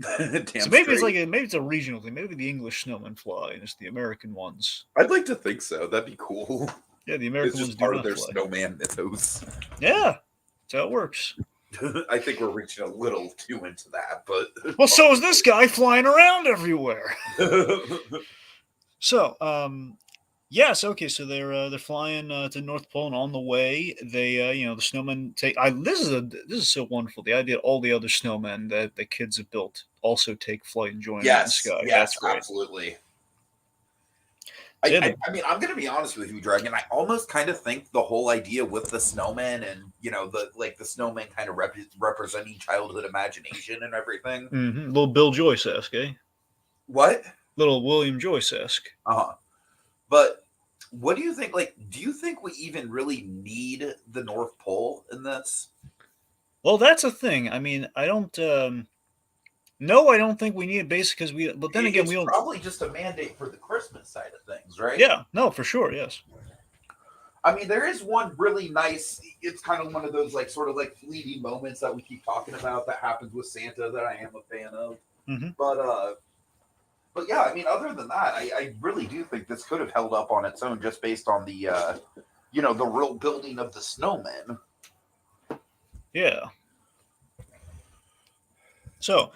Damn So maybe straight. maybe it's a regional thing. Maybe the English snowmen fly, and it's the American ones. I'd like to think so. That'd be cool. Yeah, the It's American ones just do part of not their fly. snowman mythos. Yeah, that's how it works. I think we're reaching a little too into that, but Well, so is this guy flying around everywhere. So, yes, okay. So they're flying to North Pole, and on the way, they the snowmen take. This is so wonderful. The idea that all the other snowmen that the kids have built also take flight and join them in the sky. That's great. Absolutely. So, I mean, I'm gonna be honest with you, Dragon. I almost kind of think the whole idea with the snowman and the snowman kind of representing childhood imagination and everything. Little Bill Joyce-esque, eh? What? Little William Joyce-esque. But what do you think? Like, do you think we even really need the North Pole in this? Well, that's a thing. I mean, I don't. No, I don't think we need it basically because we. But then again, we don't. Probably just a mandate for the Christmas side of things, right? Yeah. No, for sure. Yes. I mean, there is one really nice. It's kind of one of those sort of fleeting moments that we keep talking about that happens with Santa that I am a fan of. Mm-hmm. But yeah, I mean, other than that, I really do think this could have held up on its own just based on the the real building of the snowman. Yeah. So,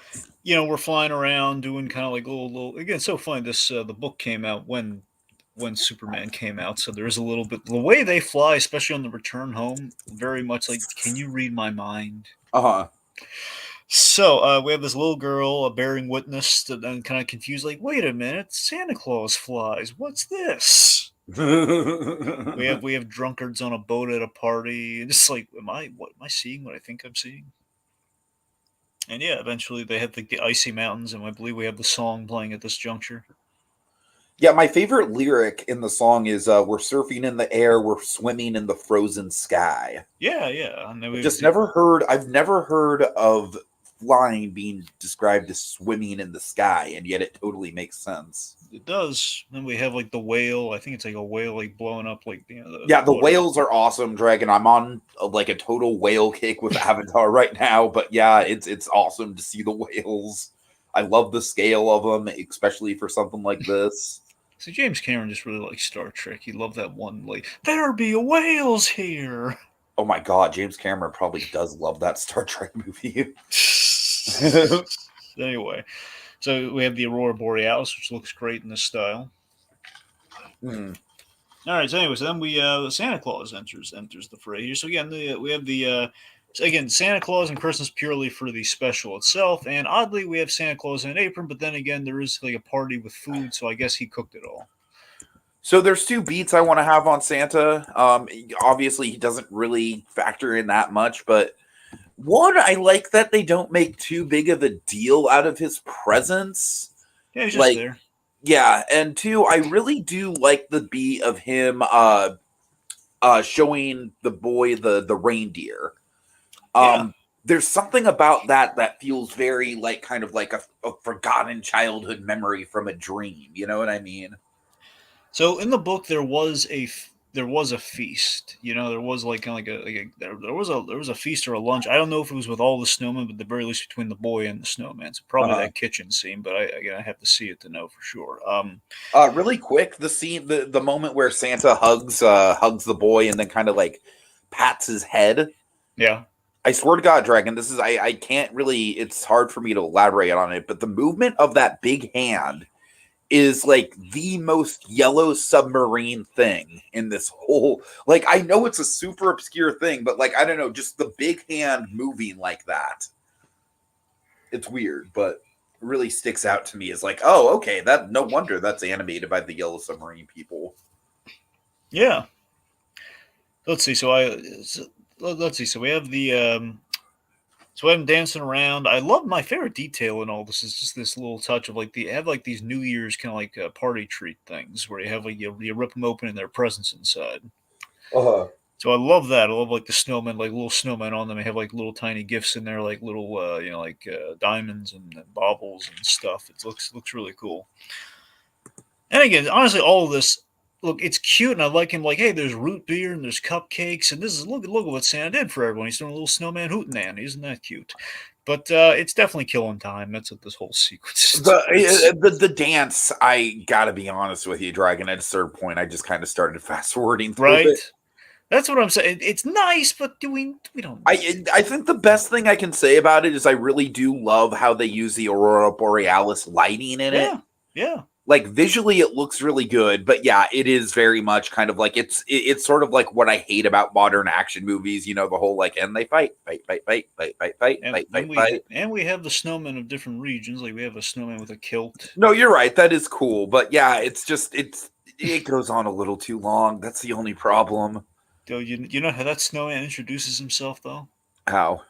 we're flying around doing kind of like little again. So funny. This the book came out when Superman came out, so there is a little bit the way they fly, especially on the return home, very much like, can you read my mind? So we have this little girl bearing witness to then kind of confused, like, wait a minute, Santa Claus flies. What's this? we have drunkards on a boat at a party, and it's like, am I seeing what I think I'm seeing? And yeah, eventually they have the icy mountains, and I believe we have the song playing at this juncture. Yeah, my favorite lyric in the song is "We're surfing in the air, we're swimming in the frozen sky." Yeah. And I've never heard of flying being described as swimming in the sky, and yet it totally makes sense. It does. Then we have the whale. I think it's like a whale blowing up the whales are awesome, Dragon. I'm on a total whale kick with Avatar right now, but yeah, it's awesome to see the whales. I love the scale of them, especially for something like this. So James Cameron just really likes Star Trek. He loved that one, there be whales here. Oh my god, James Cameron probably does love that Star Trek movie. Anyway, so we have the Aurora Borealis, which looks great in this style. All right. So anyways, then we Santa Claus enters the fray here. So again, we have the Santa Claus and Christmas purely for the special itself, and oddly we have Santa Claus in an apron. But then again, there is a party with food, so I guess he cooked it all. So there's two beats I want to have on Santa. Obviously, he doesn't really factor in that much, but one, I like that they don't make too big of a deal out of his presence. Yeah, he's just there. Yeah, and two, I really do like the beat of him showing the boy the reindeer. There's something about that feels very kind of like a forgotten childhood memory from a dream. You know what I mean? So in the book, there was a feast. There was there was a feast or a lunch. I don't know if it was with all the snowmen, but at the very least between the boy and the snowman. So probably that kitchen scene, but I have to see it to know for sure. Really quick, the scene, the moment where Santa hugs the boy and then kind of pats his head. Yeah. I swear to God, Dragon, this is I can't really. It's hard for me to elaborate on it, but the movement of that big hand is the most Yellow Submarine thing in this whole. I know it's a super obscure thing, but I don't know, just the big hand moving like that. It's weird, but it really sticks out to me as oh, okay, that no wonder that's animated by the Yellow Submarine people. Yeah. Let's see. Let's see. So we have the so we have him dancing around. I love my favorite detail in all this is just this little touch of like the have like these New Year's kind of like party treat things where you have like you rip them open and their presents inside. Uh-huh. So I love that. I love like the snowmen, like little snowmen on them. They have like little tiny gifts in there, like little like diamonds and baubles and stuff. It looks really cool. And again, honestly, all of this look, it's cute, and I like him. Like, hey, there's root beer and there's cupcakes, and this is look at what Santa did for everyone. He's doing a little snowman hootenanny. Isn't that cute? But it's definitely killing time. That's what this whole sequence is. The dance, I gotta be honest with you, Dragon. At a certain point, I just kind of started fast forwarding through Right. it. That's what I'm saying. It's nice, but we don't. I think the best thing I can say about it is I really do love how they use the Aurora Borealis lighting in it. Yeah. Like visually, it looks really good, but yeah, it is very much kind of like it's sort of like what I hate about modern action movies. You know, the whole like and they fight, And we have the snowmen of different regions. Like we have a snowman with a kilt. No, you're right. That is cool, but yeah, it's just it goes on a little too long. That's the only problem. Do you know how that snowman introduces himself though? How?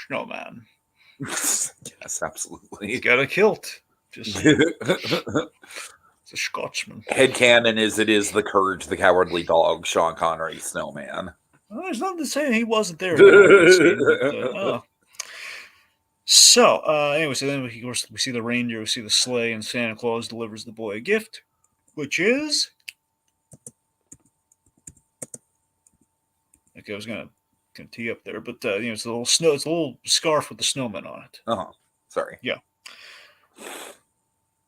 Snowman. Yes, absolutely. He's got a kilt. Just it's a Scotsman. Headcanon is it is the Courage the Cowardly Dog, Sean Connery, Snowman. Well, there's nothing to say he wasn't there. Oh. So, anyway, so then of course we see the reindeer, we see the sleigh, and Santa Claus delivers the boy a gift, which is okay. I was gonna tee up there, but it's it's a little scarf with the snowman on it. Sorry. Yeah.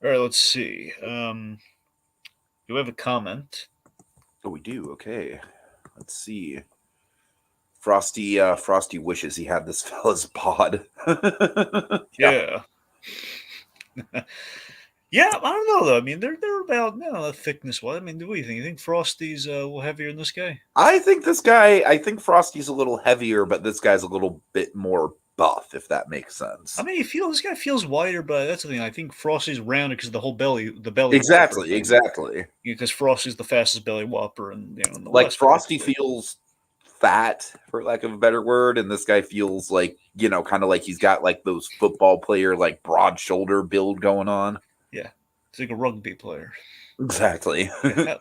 All right, let's see. Do we have a comment? Oh, we do. Okay, let's see. Frosty wishes he had this fella's pod. Yeah. Yeah, I don't know though. I mean, they're about the thickness. What I mean, what do you think? You think Frosty's a little heavier than this guy? I think Frosty's a little heavier, but this guy's a little bit more buff, if that makes sense. I mean, this guy feels wider, but that's the thing. I think Frosty's rounded because of the belly. Exactly. Because Frosty's the fastest belly whopper, and in the like West, Frosty feels fat, for lack of a better word, and this guy feels like kind of like he's got like those football player like broad shoulder build going on. Yeah, it's like a rugby player. Exactly.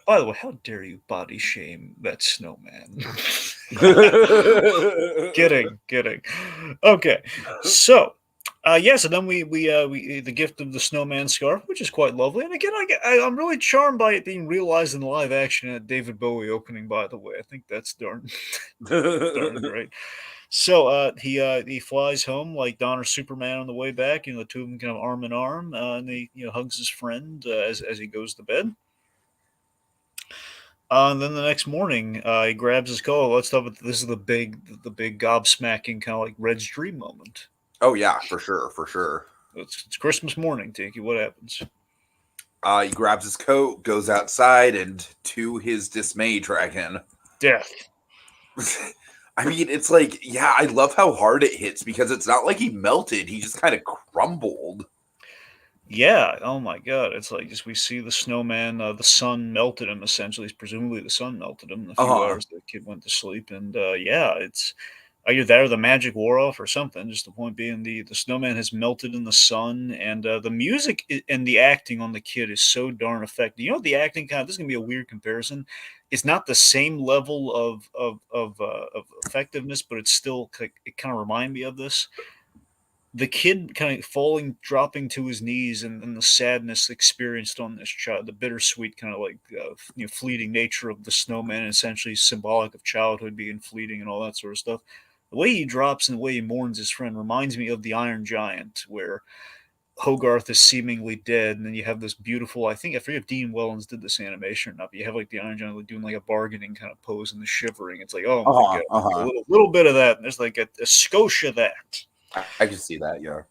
By the way, how dare you body shame that snowman? Kidding. Okay, so so then we the gift of the snowman scarf, which is quite lovely, and again, I'm really charmed by it being realized in the live action at David Bowie opening. By the way, I think that's darn great. So he flies home like Donner Superman on the way back. The two of them kind of arm in arm, and he hugs his friend as he goes to bed. And then the next morning, he grabs his coat. Let's talk about this is the big gobsmacking kind of like Red's dream moment. Oh yeah, for sure. It's Christmas morning, Tiki. What happens? He grabs his coat, goes outside, and to his dismay, Dragon, death. I mean, it's like, yeah, I love how hard it hits because it's not like he melted. He just kind of crumbled. Yeah. Oh my God. It's like we see the snowman. The sun melted him. Essentially, presumably the sun melted him in the few hours the kid went to sleep. And it's either that or the magic wore off or something. Just the point being, the snowman has melted in the sun, and the music and the acting on the kid is so darn effective. The acting this is gonna be a weird comparison. It's not the same level of effectiveness, but it's still it kind of reminds me of this. The kid kind of dropping to his knees, and the sadness experienced on this child, the bittersweet kind of like fleeting nature of the snowman, essentially symbolic of childhood being fleeting and all that sort of stuff. The way he drops and the way he mourns his friend reminds me of the Iron Giant, where Hogarth is seemingly dead, and then you have this beautiful. I forget if Dean Wellens did this animation or not, but you have like the Iron Giant like, doing like a bargaining kind of pose and the shivering. It's like, oh my God, like a little bit of that, and there's like a skosh of that. I can see that, yeah.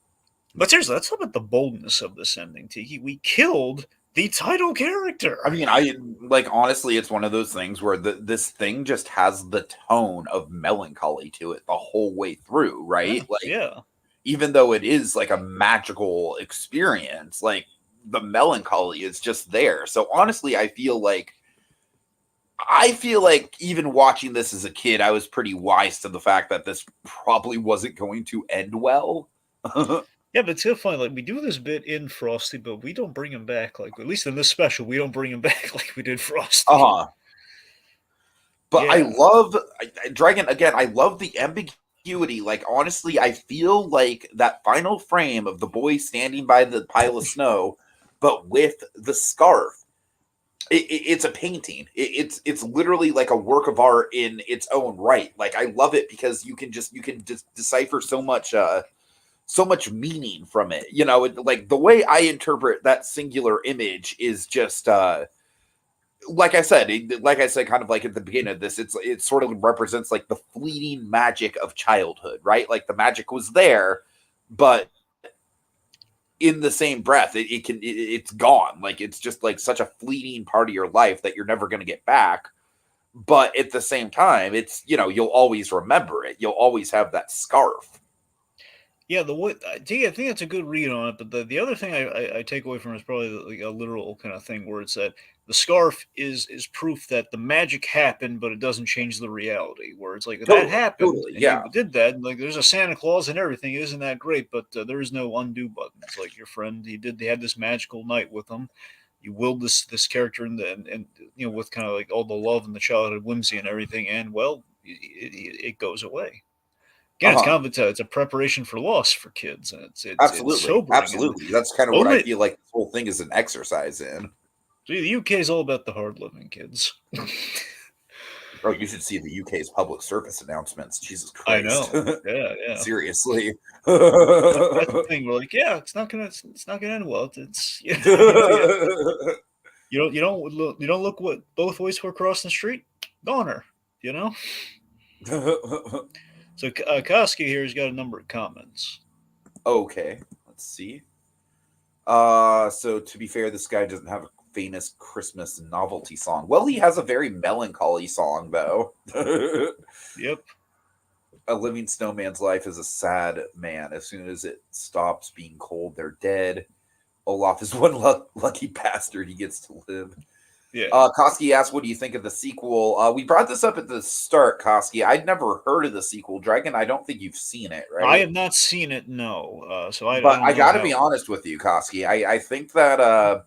But seriously, let's talk about the boldness of this ending, Tiki. We killed the title character. I mean, honestly, it's one of those things where this thing just has the tone of melancholy to it the whole way through, right? Even though it is like a magical experience, like the melancholy is just there. So honestly, I feel like I feel like even watching this as a kid, I was pretty wise to the fact that this probably wasn't going to end well. Yeah, but it's so funny. Like we do this bit in Frosty, but we don't bring him back. Like at least in this special, we don't bring him back like we did Frosty. Uh-huh. But I Yeah, love Dragon again. I love the ambiguity. Like honestly, I feel like that final frame of the boy standing by the pile of snow, but with the scarf. It's a painting. It's literally like a work of art in its own right. Like I love it because you can just decipher so much meaning from it. You know, like the way I interpret that singular image is just like I said, kind of like at the beginning of this, it sort of represents like the fleeting magic of childhood, right? Like the magic was there, but in the same breath, it's gone. Like it's just like such a fleeting part of your life that you're never going to get back. But at the same time, it's you'll always remember it. You'll always have that scarf. yeah. I think that's a good read on it. But the other thing I take away from it is probably like a literal kind of thing where it's that the scarf is proof that the magic happened, but it doesn't change the reality. Where it's like that Totally, happened totally, and you yeah, did that. And like there's a Santa Claus and everything. Isn't that great? But there is no undo button. It's like your friend. He had this magical night with him. You willed this character and with kind of like all the love and the childhood whimsy and everything, and well, it goes away. Again, it's uh-huh. kind of it's a preparation for loss for kids, and it's Absolutely, sobering. And absolutely. That's kind of what I only feel like this whole thing is an exercise in. see, the UK is all about the hard living kids. Oh, you should see the UK's public service announcements. Jesus I Christ. know. Yeah, yeah. Seriously. That's the thing. We're like, yeah, it's not gonna end well. It's you don't look what both ways were crossing the street. Goner, you know. So Koski here has got a number of comments. Okay, let's see. So to be fair, this guy doesn't have a famous Christmas novelty song. Well, he has a very melancholy song though. Yep. A living snowman's life is a sad man. As soon as it stops being cold, they're dead. Olaf is one lucky bastard. He gets to live. Yeah. Koski asked, "What do you think of the sequel?" We brought this up at the start, Koski. I'd never heard of the sequel, Dragon. I don't think you've seen it, I right? have not seen it. No. So I But don't I know got to how be it. honest with you, Koski. I think that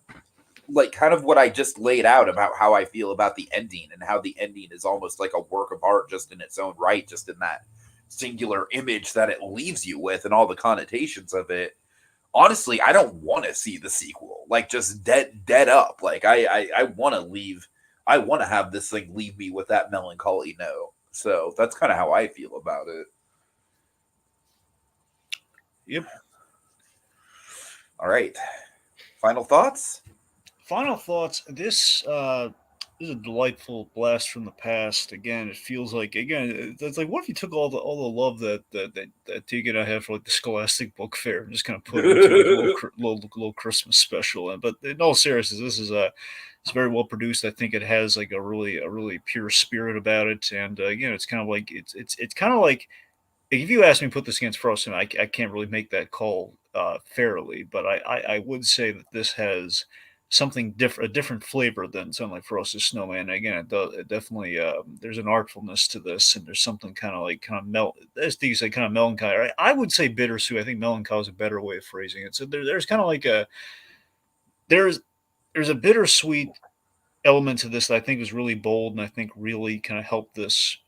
like kind of what I just laid out about how I feel about the ending and how the ending is almost like a work of art just in its own right, just in that singular image that it leaves you with and all the connotations of it. Honestly, I don't want to see the sequel. Like just dead up. Like I want to leave. I want to have this thing leave me with that melancholy note. So that's kind of how I feel about it. Yep. All right. Final thoughts? Final thoughts. This is a delightful blast from the past. Again, it feels like it's like what if you took all the love that Tiki and I have for like the Scholastic Book Fair and just kind of put it into like a little Christmas special. But in all seriousness, this is it's very well produced. I think it has like a really pure spirit about it. And again, it's kind of like it's kind of like if you ask me to put this against Frost, I can't really make that call fairly, but I would say that this has something different, a different flavor than something like Frost's Snowman. Again, it definitely there's an artfulness to this, and there's something kind of as these say, kind of melancholy. Right? I would say bittersweet. I think melancholy is a better way of phrasing it. So there's kind of like there's there's a bittersweet element to this that I think was really bold and I think really kind of helped this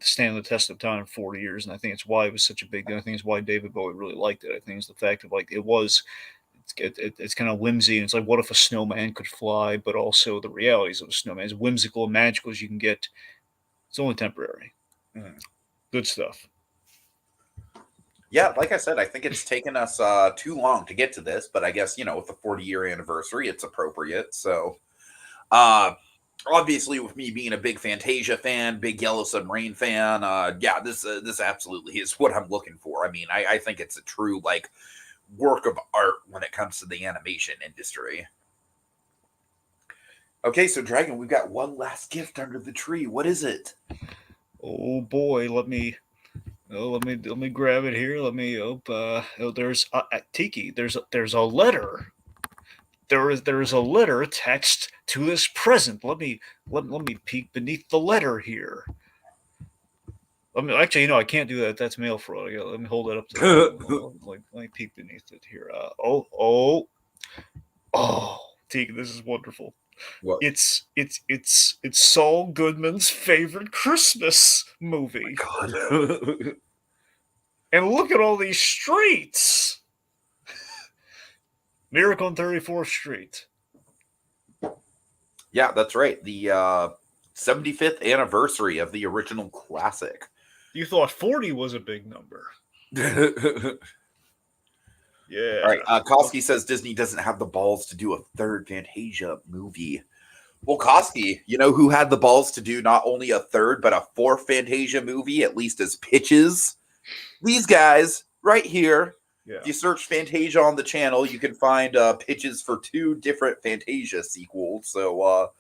stand the test of time in 40 years. And I think it's why it was such a big deal. I think it's why David Bowie really liked it. I think it's the fact of like it's kind of whimsy and it's like what if a snowman could fly, but also the realities of a snowman, as whimsical and magical as you can get, it's only temporary. Mhm. Good stuff. Yeah, like I said, I think it's taken us too long to get to this, but I guess with the 40-year anniversary, it's appropriate. So, uh, obviously, with me being a big Fantasia fan, big Yellow Submarine fan, yeah, this absolutely is what I'm looking for. I mean, I think it's a true like work of art when it comes to the animation industry. Okay, so Dragon, we've got one last gift under the tree. What is it? Oh boy, let me grab it here. Let me there's Tiki. There's a letter there is a letter attached to this present. Let me peek beneath the letter here. Actually, I can't do that. That's mail fraud. Let me hold that up to the let me peek beneath it here. Tegan, this is wonderful. What? It's Saul Goodman's favorite Christmas movie. Oh God. And look at all these streets. Miracle on 34th Street. Yeah, that's right. The 75th anniversary of the original classic. You thought 40 was a big number. Yeah. All right. Koski says Disney doesn't have the balls to do a third Fantasia movie. Well, Koski, you know who had the balls to do not only a third, but a fourth Fantasia movie, at least as pitches? These guys right here. Yeah. If you search Fantasia on the channel, you can find pitches for 2 different Fantasia sequels. So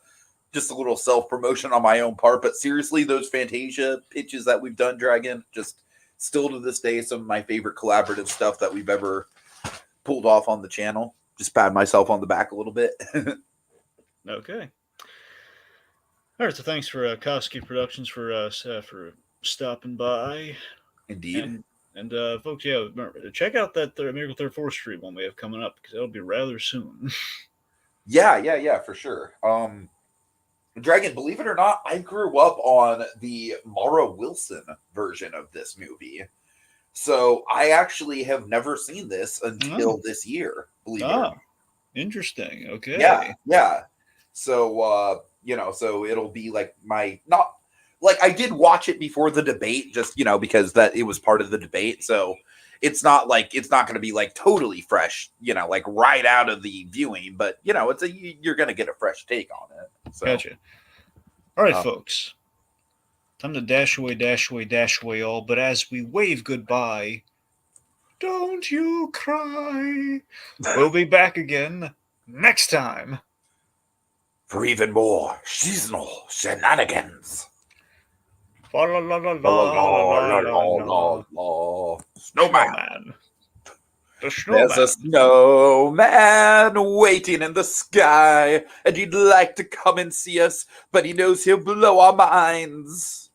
just a little self-promotion on my own part. But seriously, those Fantasia pitches that we've done, Dragon, just still to this day, some of my favorite collaborative stuff that we've ever pulled off on the channel. Just pat myself on the back a little bit. Okay. All right, so thanks for Koski Productions for stopping by. Indeed. And folks, yeah, remember, check out that Miracle 34th Street one we have coming up, because that'll be rather soon. Yeah, for sure. Dragon, believe it or not, I grew up on the Mara Wilson version of this movie. So I actually have never seen this until this year, believe it or not. Interesting. Okay. Yeah. So, so it'll be like I did watch it before the debate, just, because that it was part of the debate. So it's not going to be like totally fresh, like right out of the viewing, but you're going to get a fresh take on it. So. Gotcha. All right, folks. Time to dash away all. But as we wave goodbye, don't you cry. We'll be back again next time for even more seasonal shenanigans. Snowman. The snowman. There's a snowman waiting in the sky, and he'd like to come and see us, but he knows he'll blow our minds.